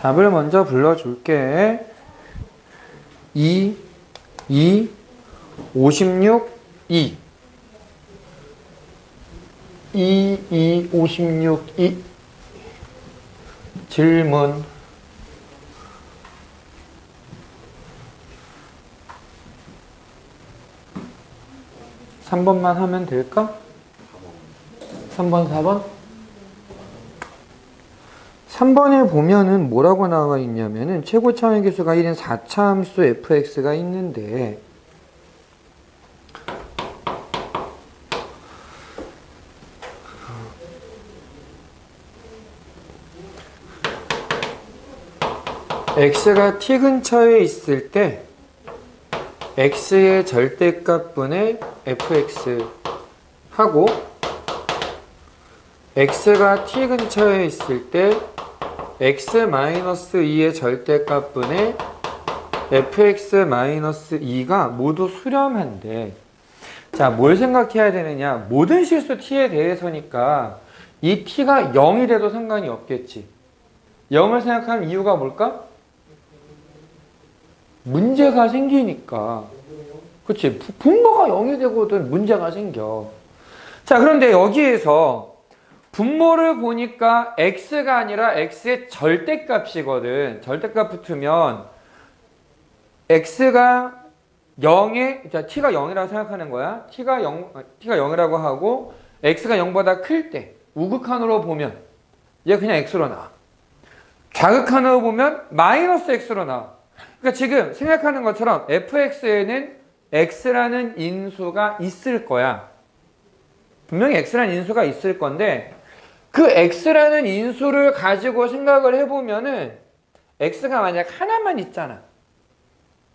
답을 먼저 불러줄게. 2, 56, 2. 56, 2. 질문. 삼 번만 하면 될까? 3번, 4번? 3번에 보면은 뭐라고 나와 있냐면은 최고 차원 계수가 1인 4차 함수 fx가 있는데 x가 t 근처에 있을 때 x의 절대값분의 fx 하고 x가 t 근처에 있을 때 x-2의 절대값분의 fx-2가 모두 수렴한데, 자, 뭘 생각해야 되느냐? 모든 실수 t에 대해서니까 이 t가 0이 돼도 상관이 없겠지. 0을 생각하는 이유가 뭘까? 문제가 생기니까. 그치? 분모가 0이 되거든 문제가 생겨. 자, 그런데 여기에서 분모를 보니까 x가 아니라 x의 절대값이거든. 절대값 붙으면 x가 0에, 자, t가 0이라고 생각하는 거야. t가 0이라고 하고 x가 0보다 클 때 우극한으로 보면 얘 그냥 x로 나와. 좌극한으로 보면 마이너스 x로 나와. 그러니까 지금 생각하는 것처럼 fx에는 x라는 인수가 있을 거야. 분명히 x라는 인수가 있을 건데 그 x라는 인수를 가지고 생각을 해보면은 x가 만약 하나만 있잖아.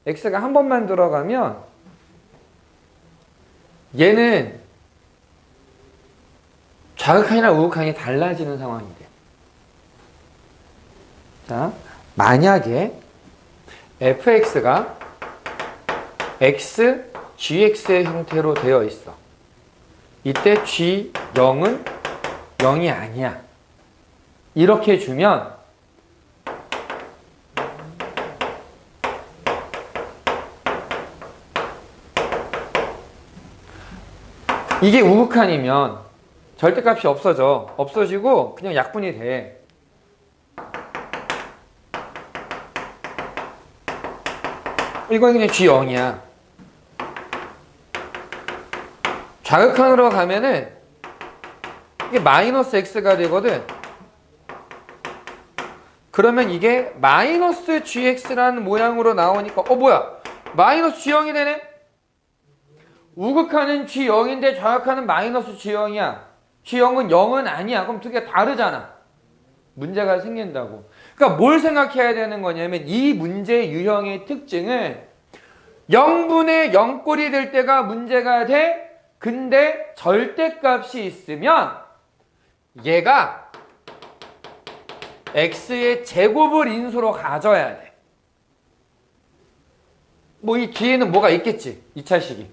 x가 한 번만 들어가면 얘는 좌극한이나 우극한이 달라지는 상황이 돼. 자, 만약에 fx가 x, gx의 형태로 되어 있어. 이때 g0은 0이 아니야. 이렇게 주면 이게 우극한이면 절대값이 없어져. 없어지고 그냥 약분이 돼. 이건 그냥 g0이야. 좌극한으로 가면은 이게 마이너스 x가 되거든. 그러면 이게 마이너스 gx라는 모양으로 나오니까 뭐야? 마이너스 g0이 되네? 우극한은 g0인데 좌극한은 마이너스 g0이야. g0은 0은 아니야. 그럼 두 개 다르잖아. 문제가 생긴다고. 그러니까 뭘 생각해야 되는 거냐면 이 문제 유형의 특징은 0분의 0꼴이 될 때가 문제가 돼. 근데 절대값이 있으면 얘가 x의 제곱을 인수로 가져야 돼. 뭐 이 뒤에는 뭐가 있겠지. 2차식이.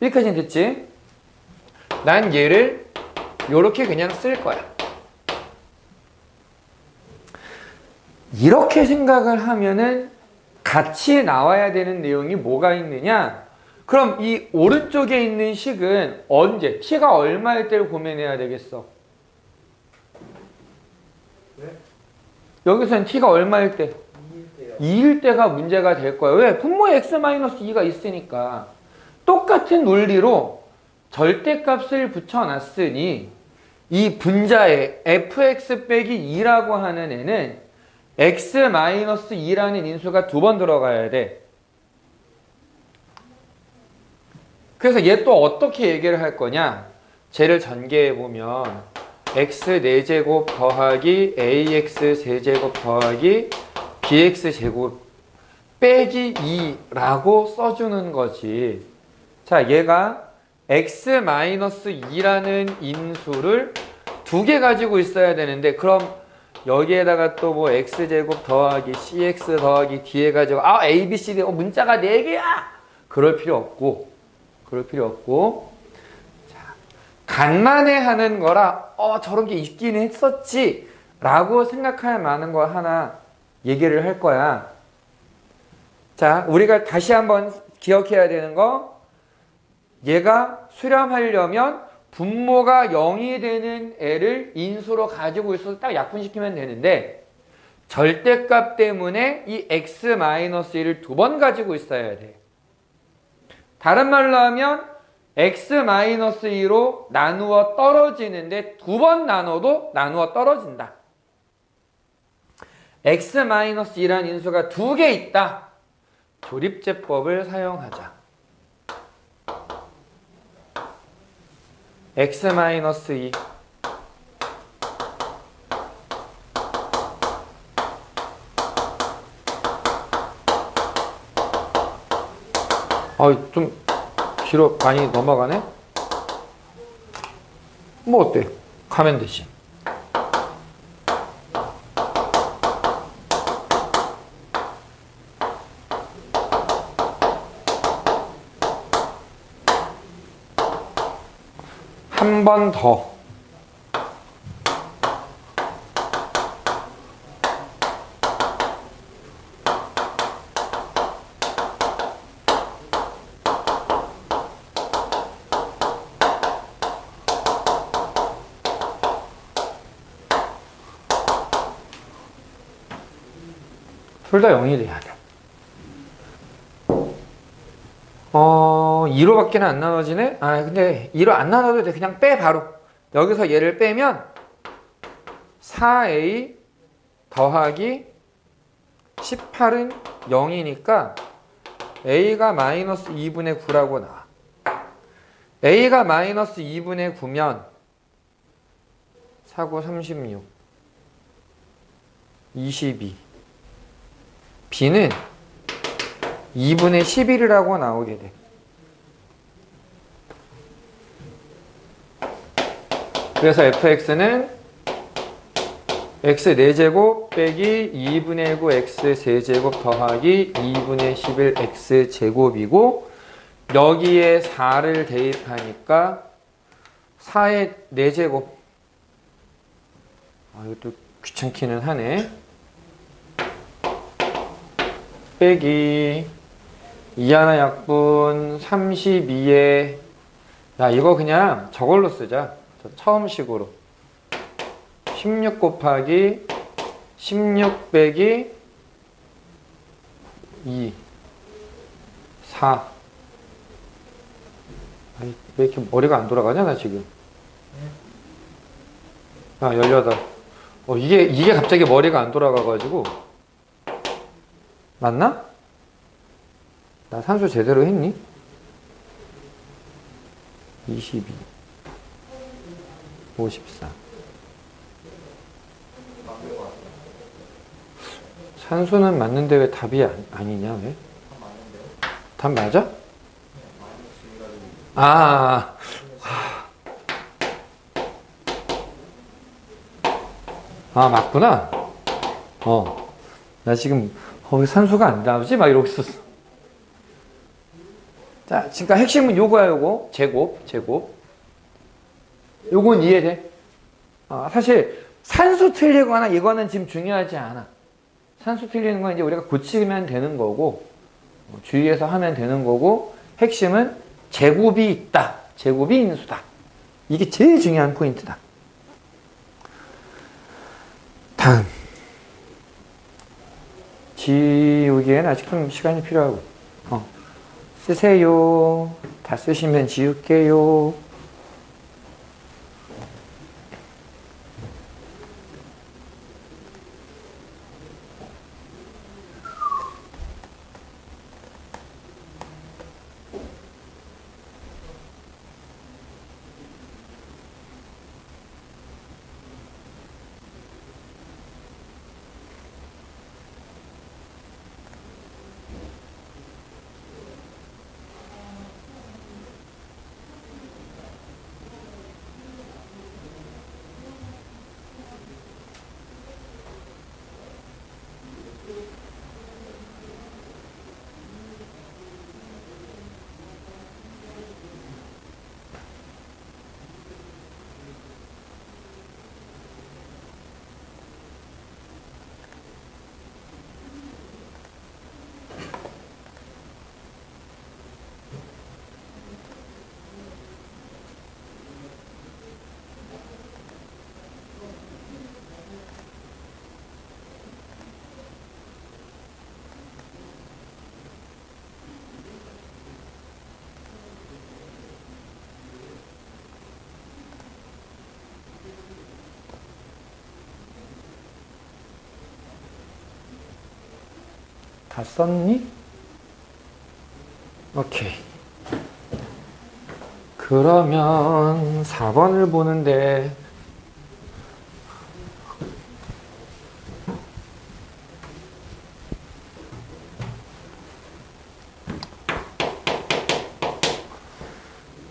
여기까지는 됐지? 난 얘를 요렇게 그냥 쓸 거야. 이렇게 생각을 하면은 같이 나와야 되는 내용이 뭐가 있느냐? 그럼 이 오른쪽에 있는 식은 언제? t가 얼마일 때를 고민해야 되겠어? 네? 여기서는 t가 얼마일 때? 2일 때가 문제가 될 거야. 왜? 분모에 x-2가 있으니까. 똑같은 논리로 절대값을 붙여놨으니 이 분자에 fx 빼기 2라고 하는 애는 x-2라는 인수가 두 번 들어가야 돼. 그래서 얘 또 어떻게 얘기를 할 거냐? 쟤를 전개해보면 x 4제곱 더하기 ax 세제곱 더하기 bx 제곱 빼기 2라고 써주는 거지. 자, 얘가 x-2라는 인수를 두 개 가지고 있어야 되는데 그럼 여기에다가 또 뭐 x제곱 더하기 cx 더하기 d 해가지고 a, b, c, d 문자가 4개야! 그럴 필요 없고 자, 간만에 하는 거라 저런 게 있긴 했었지 라고 생각할 만한 거 하나 얘기를 할 거야. 자, 우리가 다시 한번 기억해야 되는 거, 얘가 수렴하려면 분모가 0이 되는 애를 인수로 가지고 있어서 딱 약분시키면 되는데, 절대값 때문에 이 x-1을 두 번 가지고 있어야 돼. 다른 말로 하면 x-2로 나누어 떨어지는데 두 번 나눠도 나누어 떨어진다. x-2라는 인수가 두 개 있다. 조립제법을 사용하자. x-2 좀 뒤로 많이 넘어가네? 뭐 어때? 가면 되지. 한 번 더. 둘 다 0이 돼야 돼. 2로밖에 안 나눠지네? 근데 2로 안 나눠도 돼. 그냥 빼, 바로. 여기서 얘를 빼면 4a 더하기 18은 0이니까 a가 마이너스 2분의 9라고 나와. a가 마이너스 2분의 9면 4, 9, 36 22 b는 2분의 11이라고 나오게 돼. 그래서 fx는 x 4제곱 빼기 2분의 9 x 세제곱 더하기 2분의 11 x 제곱이고, 여기에 4를 대입하니까 4의 4제곱. 이것도 귀찮기는 하네. 빼기 2하나 약분 32에, 야 이거 그냥 저걸로 쓰자. 처음식으로 16 곱하기 16 빼기 2 4. 왜 이렇게 머리가 안 돌아가냐 나 지금. 18. 이게 갑자기 머리가 안 돌아가가지고. 맞나? 나 산수 제대로 했니? 22 54. 산수는 맞는데 왜 답이 아니냐, 왜? 답 맞아? 맞구나. 나 지금 산수가 안 나오지? 막 이러고 있었어. 자, 그러니까 핵심은 요거야, 요거. 제곱. 요건 이해돼? 사실 산수 틀리거나 이거는 지금 중요하지 않아. 산수 틀리는 건 이제 우리가 고치면 되는 거고, 주의해서 하면 되는 거고, 핵심은 제곱이 있다. 제곱이 인수다. 이게 제일 중요한 포인트다. 다음. 지우기에는 아직 좀 시간이 필요하고. 쓰세요. 다 쓰시면 지울게요. 다 썼니? 오케이. 그러면 4번을 보는데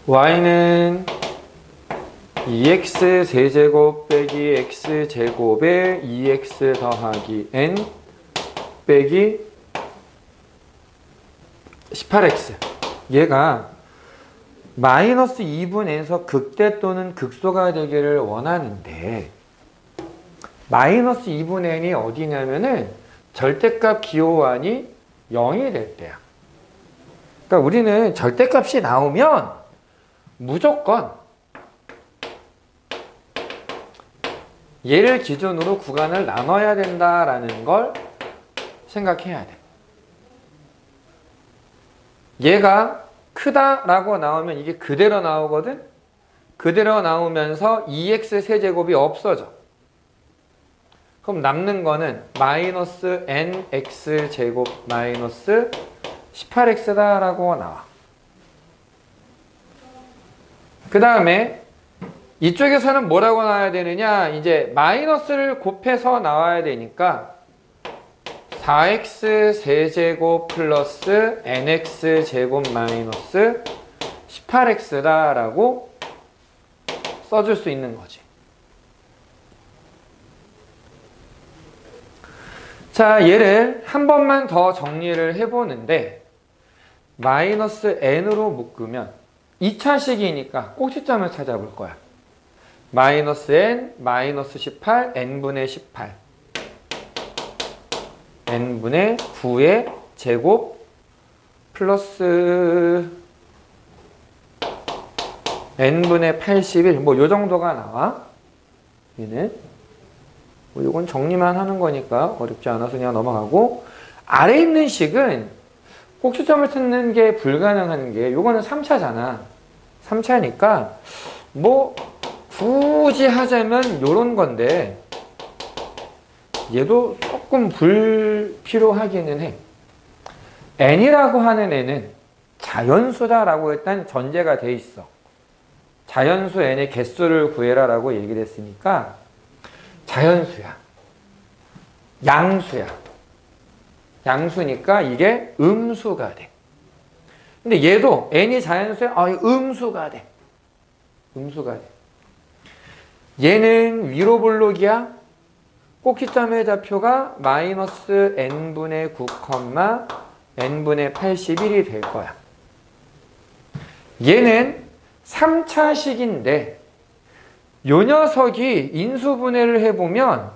y는 2x 세제곱 빼기 x제곱에 2x 더하기 n 빼기 18x. 얘가 마이너스 2분에서 극대 또는 극소가 되기를 원하는데 마이너스 2분의 n이 어디냐면은 절대값 기호환이 0이 될 때야. 그러니까 우리는 절대값이 나오면 무조건 얘를 기준으로 구간을 나눠야 된다라는 걸 생각해야 돼. 얘가 크다라고 나오면 이게 그대로 나오거든? 그대로 나오면서 2x 세제곱이 없어져. 그럼 남는 거는 마이너스 nx 제곱 마이너스 18x다라고 나와. 그 다음에 이쪽에서는 뭐라고 나와야 되느냐? 이제 마이너스를 곱해서 나와야 되니까 4x 세제곱 플러스 nx 제곱 마이너스 18x다라고 써줄 수 있는 거지. 자, 얘를 한 번만 더 정리를 해보는데 마이너스 n으로 묶으면 2차식이니까 꼭지점을 찾아볼 거야. 마이너스 n, 마이너스 18, n분의 18 n분의 9의 제곱 플러스 n분의 81 뭐 요 정도가 나와. 얘는 뭐 요건 정리만 하는 거니까 어렵지 않아서 그냥 넘어가고, 아래 있는 식은 꼭지점을 찾는 게 불가능한 게 요거는 3차잖아. 3차니까 뭐 굳이 하자면 요런 건데 얘도 조금 불필요하기는 해. n이라고 하는 n은 자연수다라고 일단 전제가 돼 있어. 자연수 n의 개수를 구해라 라고 얘기를 했으니까 자연수야. 양수야. 양수니까 이게 음수가 돼. 근데 얘도 n이 자연수야? 음수가 돼. 음수가 돼. 얘는 위로 볼록이야. 꼭지점의 좌표가 마이너스 n분의 9, n분의 81이 될 거야. 얘는 3차식인데 요 녀석이 인수분해를 해보면,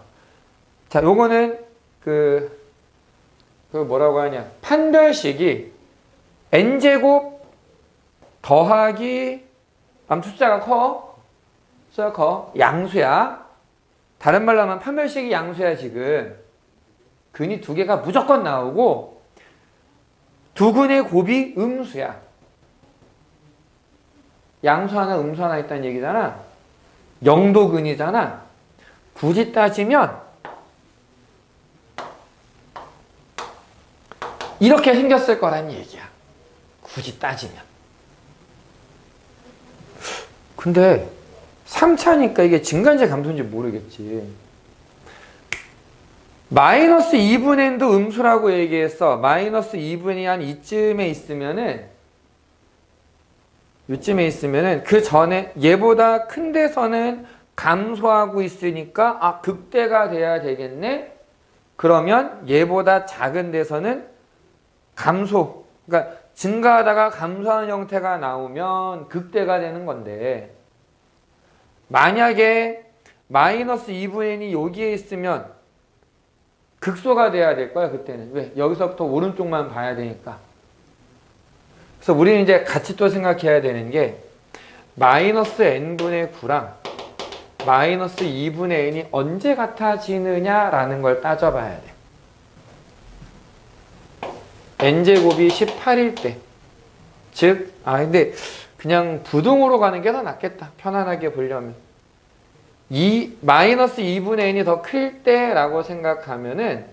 자, 요거는 그 뭐라고 하냐, 판별식이 n제곱 더하기 숫자가 커. 숫자가 커. 양수야. 다른 말로 하면 판별식이 양수야. 지금 근이 두 개가 무조건 나오고 두 근의 곱이 음수야. 양수 하나 음수 하나 있다는 얘기잖아. 영도근이잖아. 굳이 따지면 이렇게 생겼을 거란 얘기야. 굳이 따지면. 근데 3차니까 이게 증가인지 감소인지 모르겠지. 마이너스 2분의 n도 음수라고 얘기했어. 마이너스 2분이 한 이쯤에 있으면은, 요쯤에 있으면은 그 전에 얘보다 큰 데서는 감소하고 있으니까 극대가 돼야 되겠네. 그러면 얘보다 작은 데서는 감소, 그러니까 증가하다가 감소하는 형태가 나오면 극대가 되는 건데, 만약에 마이너스 2분의 n이 여기에 있으면 극소가 돼야 될 거야. 그때는. 왜? 여기서부터 오른쪽만 봐야 되니까. 그래서 우리는 이제 같이 또 생각해야 되는 게 마이너스 n분의 9랑 마이너스 2분의 n이 언제 같아지느냐라는 걸 따져봐야 돼. n제곱이 18일 때. 즉, 근데 그냥 부등호로 가는 게 더 낫겠다. 편안하게 보려면. 마이너스 2분의 n이 더 클 때라고 생각하면은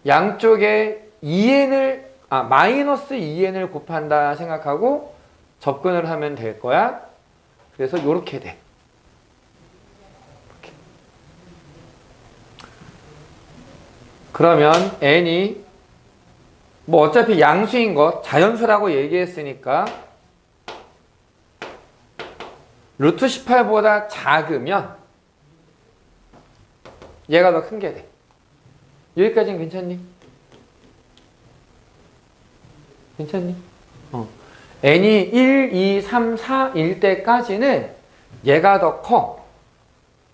양쪽에 마이너스 2n을 곱한다 생각하고 접근을 하면 될 거야. 그래서 이렇게 돼. 이렇게. 그러면 n이 뭐 어차피 양수인 거 자연수라고 얘기했으니까 루트 18보다 작으면 얘가 더 큰 게 돼. 여기까지는 괜찮니? 괜찮니? n이 1, 2, 3, 4일 때까지는 얘가 더 커.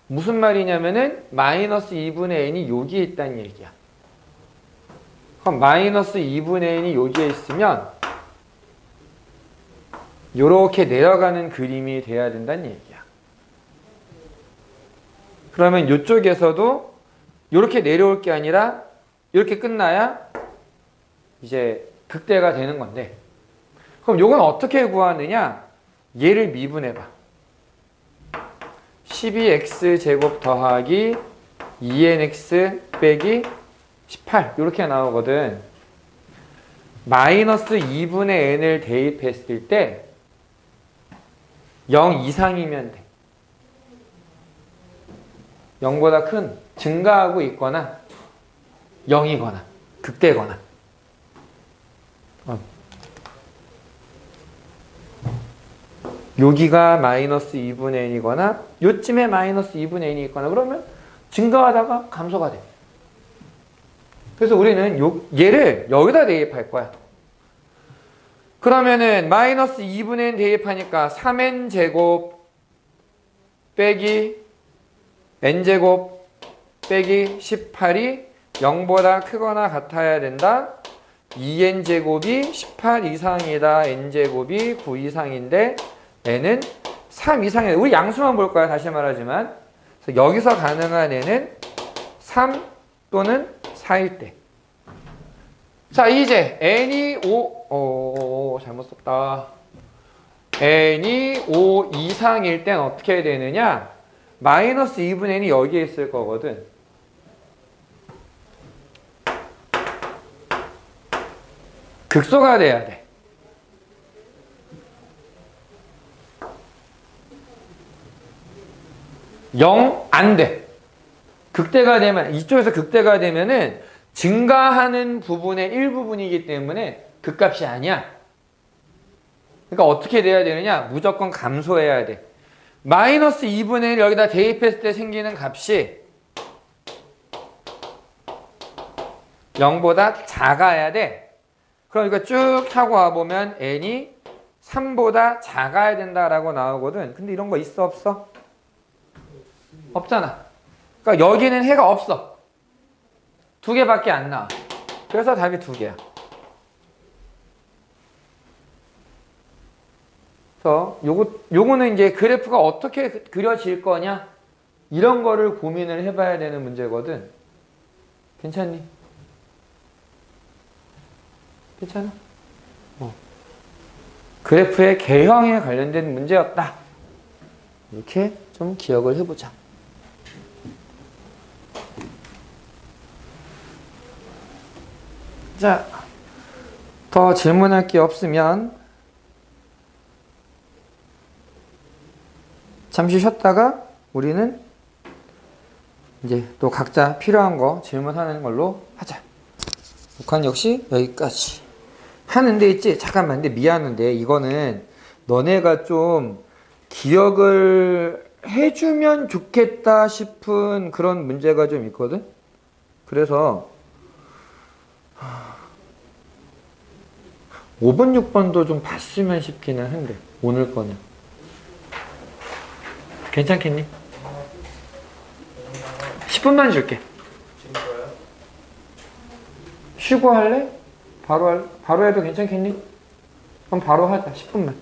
무슨 말이냐면은 마이너스 2분의 n이 여기에 있다는 얘기야. 그럼 마이너스 2분의 n이 여기에 있으면 요렇게 내려가는 그림이 돼야 된다는 얘기야. 그러면 이쪽에서도 이렇게 내려올 게 아니라 이렇게 끝나야 이제 극대가 되는 건데, 그럼 요건 어떻게 구하느냐? 얘를 미분해봐. 12x제곱 더하기 2nx 빼기 18 이렇게 나오거든. 마이너스 2분의 n을 대입했을 때 0 이상이면 돼. 0보다 큰, 증가하고 있거나 0이거나 극대거나. 여기가 마이너스 2분의 n이거나 요쯤에 마이너스 2분의 n이 있거나 그러면 증가하다가 감소가 돼. 그래서 우리는 얘를 여기다 대입할 거야. 그러면은 마이너스 2분의 n 대입하니까 3n제곱 빼기 n제곱 빼기 18이 0보다 크거나 같아야 된다. 2n제곱이 18 이상이다. n제곱이 9 이상인데 n은 3 이상이다. 우리 양수만 볼 거야. 다시 말하지만. 그래서 여기서 가능한 n은 3 또는 4일 때. 자, 이제 n이 5 잘못 썼다. n이 5 이상일 땐 어떻게 되느냐? 마이너스 2분의 n이 여기에 있을 거거든. 극소가 돼야 돼. 0 안 돼. 극대가 되면, 이쪽에서 극대가 되면은 증가하는 부분의 일부분이기 때문에 극값이 아니야. 그러니까 어떻게 돼야 되느냐? 무조건 감소해야 돼. 마이너스 2분의 1을 여기다 대입했을 때 생기는 값이 0보다 작아야 돼. 그러니까 쭉 타고 와보면 n이 3보다 작아야 된다라고 나오거든. 근데 이런 거 있어 없어? 없잖아. 그러니까 여기는 해가 없어. 2개밖에 안 나와. 그래서 답이 2개야. 그래서 요거는 이제 그래프가 어떻게 그려질 거냐? 이런 거를 고민을 해봐야 되는 문제거든. 괜찮니? 괜찮아? 그래프의 개형에 관련된 문제였다. 이렇게 좀 기억을 해보자. 자, 더 질문할 게 없으면 잠시 쉬었다가 우리는 이제 또 각자 필요한 거 질문하는 걸로 하자. 북한 역시 여기까지 하는데 있지. 잠깐만, 근데 미안한데 이거는 너네가 좀 기억을 해주면 좋겠다 싶은 그런 문제가 좀 있거든. 그래서 5번, 6번도 좀 봤으면 싶기는 한데 오늘 거는 괜찮겠니? 10분만 줄게. 쉬고 할래? 바로 해도 괜찮겠니? 그럼 바로 하자. 10분만.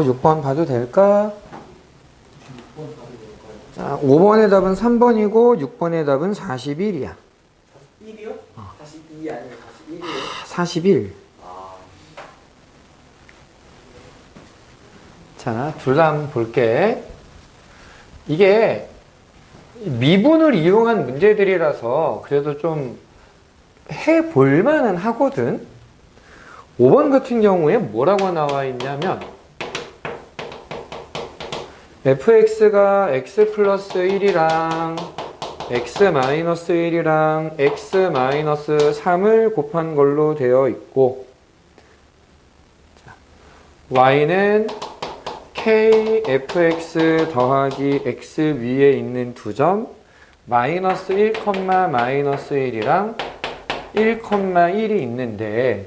6번 봐도 될까? 자, 5번의 답은 3번이고 6번의 답은 41이야. 1이요? 42이 아니고 41이요? 41. 자, 둘 다 한번 볼게. 이게 미분을 이용한 문제들이라서 그래도 좀 해볼 만은 하거든. 5번 같은 경우에 뭐라고 나와 있냐면 fx가 x 플러스 1이랑 x 마이너스 1이랑 x 마이너스 3을 곱한 걸로 되어 있고, y는 kfx 더하기 x 위에 있는 두 점 마이너스 1, 마이너스 1이랑 1,1이 있는데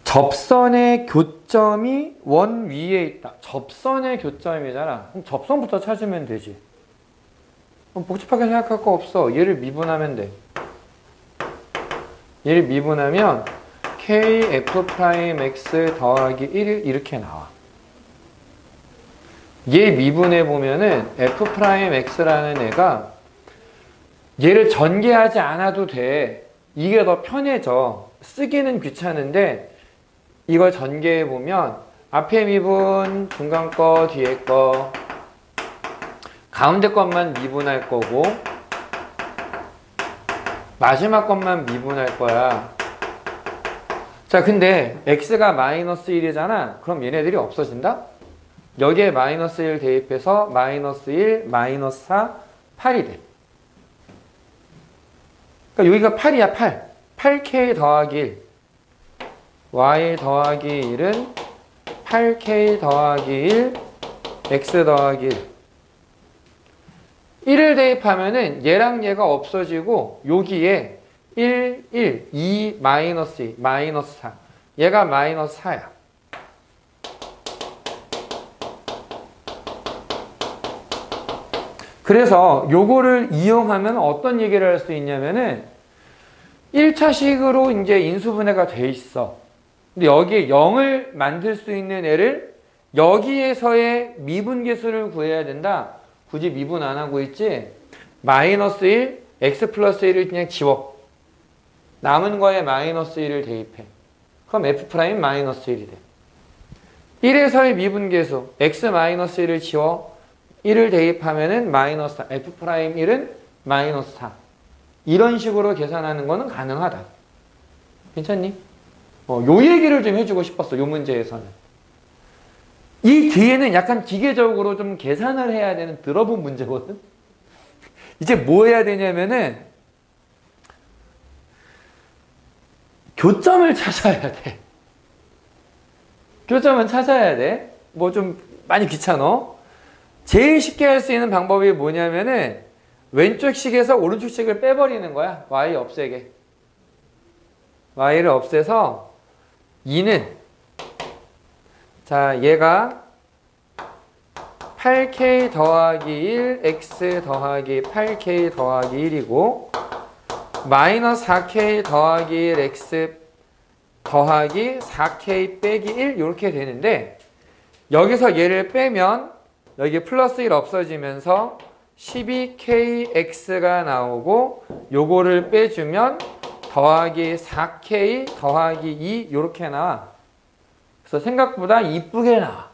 접선의 교점이 원 위에 있다. 접선의 교점이잖아. 그럼 접선부터 찾으면 되지. 그럼 복잡하게 생각할 거 없어. 얘를 미분하면 돼. 얘를 미분하면 kf'x 더하기 1 이렇게 나와. 얘 미분해 보면은 f'x라는 애가 얘를 전개하지 않아도 돼. 이게 더 편해져. 쓰기는 귀찮은데 이걸 전개해 보면 앞에 미분, 중간 거, 뒤에 거, 가운데 것만 미분할 거고 마지막 것만 미분할 거야. 자, 근데 x가 마이너스 1이잖아. 그럼 얘네들이 없어진다? 여기에 마이너스 1 대입해서 마이너스 1, 마이너스 4, 8이 돼. 그러니까 여기가 8이야, 8. 8k 더하기 1. y 더하기 1은 8k 더하기 1, x 더하기 1. 1을 대입하면은 얘랑 얘가 없어지고 여기에 1, 1, 2, 마이너스 2, 마이너스 4. 얘가 마이너스 4야. 그래서 요거를 이용하면 어떤 얘기를 할 수 있냐면은 1차식으로 이제 인수분해가 돼 있어. 근데 여기에 0을 만들 수 있는 애를 여기에서의 미분계수를 구해야 된다. 굳이 미분 안 하고 있지? 마이너스 1, x 플러스 1을 그냥 지워. 남은 거에 마이너스 1을 대입해. 그럼 f 프라임 마이너스 1이 돼. 1에서의 미분계수 x 마이너스 1을 지워. 1을 대입하면은 마이너스 4. f 프라임 1은 마이너스 4. 이런 식으로 계산하는 거는 가능하다. 괜찮니? 요 얘기를 좀 해주고 싶었어. 요 문제에서는. 이 뒤에는 약간 기계적으로 좀 계산을 해야 되는 들어본 문제거든. 이제 뭐 해야 되냐면은 교점을 찾아야 돼. 교점은 찾아야 돼. 뭐 좀 많이 귀찮아. 제일 쉽게 할 수 있는 방법이 뭐냐면은 왼쪽 식에서 오른쪽 식을 빼버리는 거야. y 없애게. y를 없애서 2는 자, 얘가 8k 더하기 1, x 더하기 8k 더하기 1이고 마이너스 4k 더하기 1, x 더하기 4k 빼기 1 이렇게 되는데 여기서 얘를 빼면 여기 플러스 1 없어지면서 12kx가 나오고 요거를 빼주면 더하기 4k 더하기 2 이렇게 나와. 그래서 생각보다 이쁘게 나와.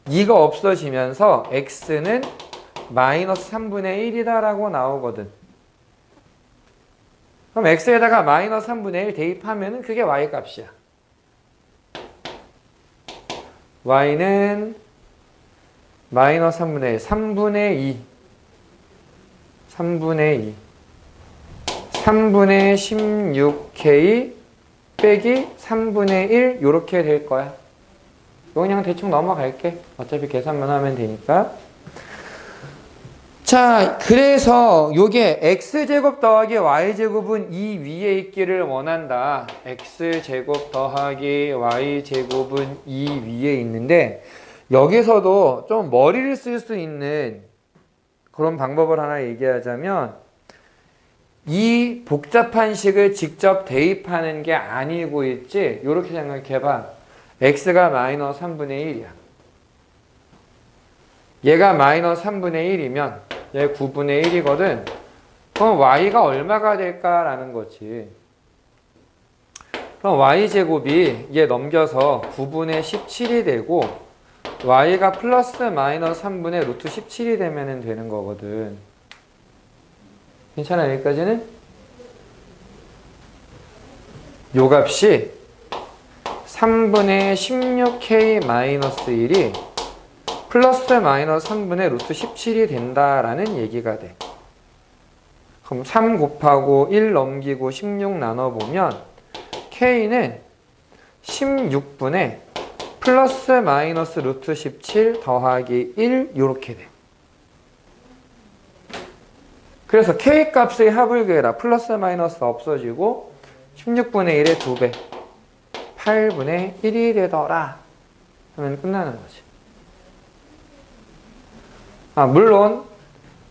2가 없어지면서 x는 마이너스 3분의 1이다 라고 나오거든. 그럼 x에다가 마이너스 3분의 1 대입하면 그게 y 값이야. y는 마이너스 3분의 1, 3분의 2 3분의 2 3분의 16k 빼기 3분의 1 이렇게 될 거야. 이거 그냥 대충 넘어갈게. 어차피 계산만 하면 되니까. 자, 그래서 요게 x제곱 더하기 y제곱은 이 위에 있기를 원한다. x제곱 더하기 y제곱은 이 위에 있는데 여기서도 좀 머리를 쓸 수 있는 그런 방법을 하나 얘기하자면 이 복잡한 식을 직접 대입하는 게 아니고 있지. 이렇게 생각해봐. x가 마이너스 3분의 1이야. 얘가 마이너스 3분의 1이면 얘 9분의 1이거든. 그럼 y가 얼마가 될까라는 거지. 그럼 y제곱이 얘 넘겨서 9분의 17이 되고 y가 플러스 마이너스 3분의 루트 17이 되면 되는 거거든. 괜찮아 여기까지는? 요 값이 3분의 16k 마이너스 1이 플러스 마이너스 3분의 루트 17이 된다라는 얘기가 돼. 그럼 3 곱하고 1 넘기고 16 나눠보면 k는 16분의 플러스 마이너스 루트 17 더하기 1 요렇게 돼. 그래서 k 값의 합을 구해라. 플러스 마이너스 없어지고 16분의 1의 2배 8분의 1이 되더라 하면 끝나는 거지. 물론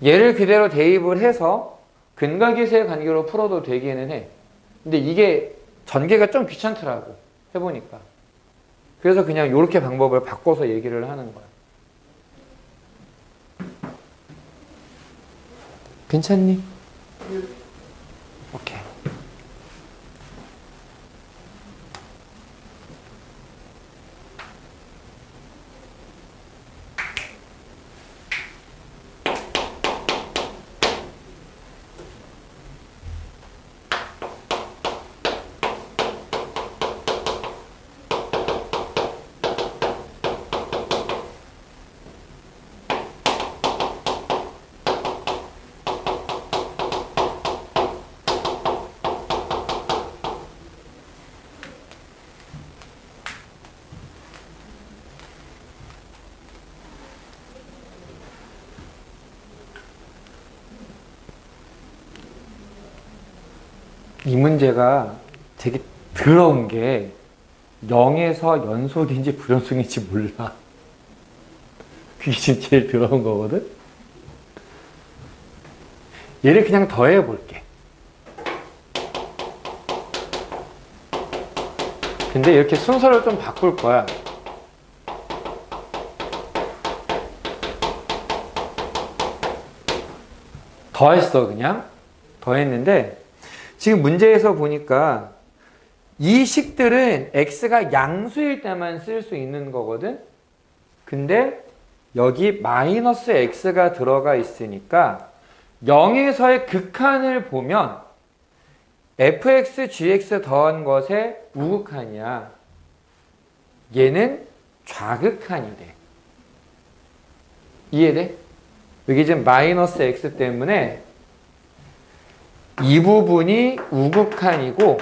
얘를 그대로 대입을 해서 근각이수의 관계로 풀어도 되기는 해. 근데 이게 전개가 좀 귀찮더라고 해보니까. 그래서 그냥 이렇게 방법을 바꿔서 얘기를 하는 거야. 괜찮니? 오케이. 이 문제가 되게 더러운 게 0에서 연속인지 불연속인지 몰라. 그게 진짜 제일 더러운 거거든. 얘를 그냥 더해 볼게. 근데 이렇게 순서를 좀 바꿀 거야. 더했어 그냥. 더했는데 지금 문제에서 보니까 이 식들은 x가 양수일 때만 쓸 수 있는 거거든. 근데 여기 마이너스 x가 들어가 있으니까 0에서의 극한을 보면 fx, gx 더한 것의 우극한이야. 얘는 좌극한이 돼. 이해돼? 여기 지금 마이너스 x 때문에 이 부분이 우극한이고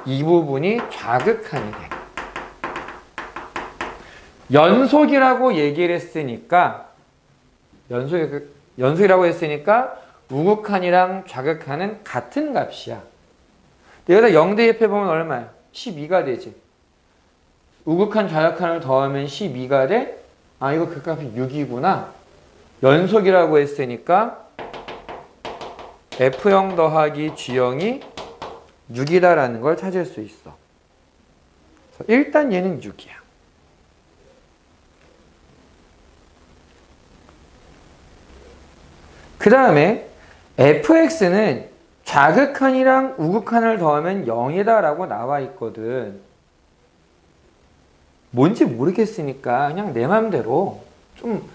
이 부분이 좌극한이 돼. 연속이라고 얘기를 했으니까 연속이라고 했으니까 우극한이랑 좌극한은 같은 값이야. 여기다 0 대입해보면 얼마야? 12가 되지. 우극한 좌극한을 더하면 12가 돼? 이거 그 값이 6이구나. 연속이라고 했으니까 F0 더하기 G0이 6이다라는 걸 찾을 수 있어. 그래서 일단 얘는 6이야. 그 다음에 fx는 좌극한이랑 우극한을 더하면 0이다라고 나와 있거든. 뭔지 모르겠으니까 그냥 내 맘대로 좀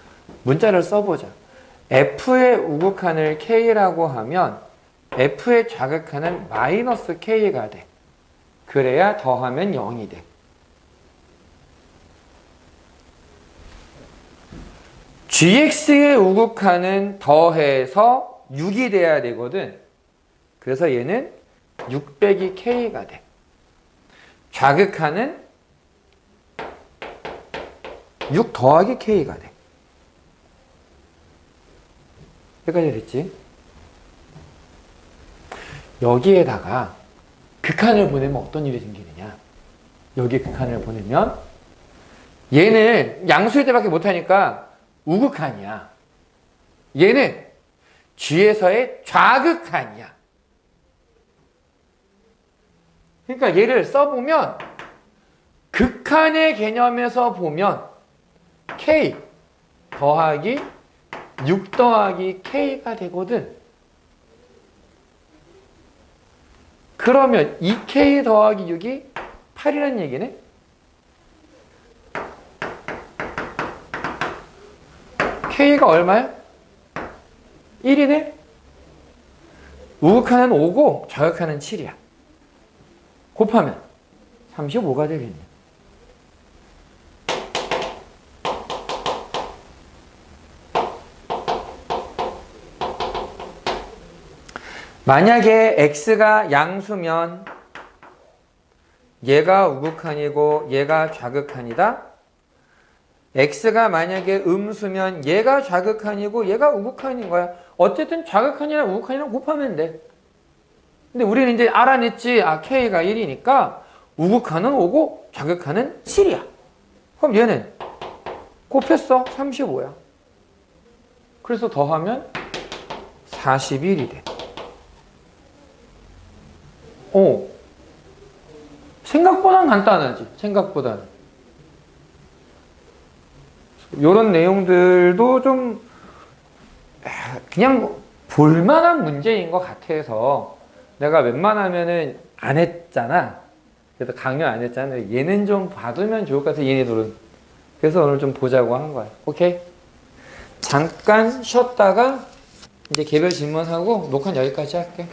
문자를 써보자. f의 우극한을 k라고 하면 f의 좌극한은 마이너스 k가 돼. 그래야 더하면 0이 돼. gx의 우극한은 더해서 6이 돼야 되거든. 그래서 얘는 6 빼기 k가 돼. 좌극한은 6 더하기 k가 돼. 여기까지 됐지? 여기에다가 극한을 보내면 어떤 일이 생기느냐. 여기 극한을 보내면 얘는 양수일 때밖에 못하니까 우극한이야. 얘는 G에서의 좌극한이야. 그러니까 얘를 써보면 극한의 개념에서 보면 K 더하기 6 더하기 K가 되거든. 그러면 2K 더하기 6이 8이라는 얘기네. K가 얼마야? 1이네? 우극한은 5고 좌극한은 7이야. 곱하면 35가 되겠네. 만약에 x가 양수면 얘가 우극한이고 얘가 좌극한이다. x가 만약에 음수면 얘가 좌극한이고 얘가 우극한인 거야. 어쨌든 좌극한이랑 우극한이랑 곱하면 돼. 근데 우리는 이제 알아냈지. 아, k가 1이니까 우극한은 5고 좌극한은 7이야. 그럼 얘는 곱했어. 35야. 그래서 더하면 41이 돼. 생각보단 간단하지. 생각보다는. 이런 내용들도 좀 그냥 볼만한 문제인 것 같아서 내가 웬만하면은 안 했잖아. 그래서 강연 안 했잖아. 얘는 좀 봐두면 좋을 것 같아, 얘네들은. 그래서 오늘 좀 보자고 한 거야. 오케이? 잠깐 쉬었다가 이제 개별 질문하고 녹화는 여기까지 할게.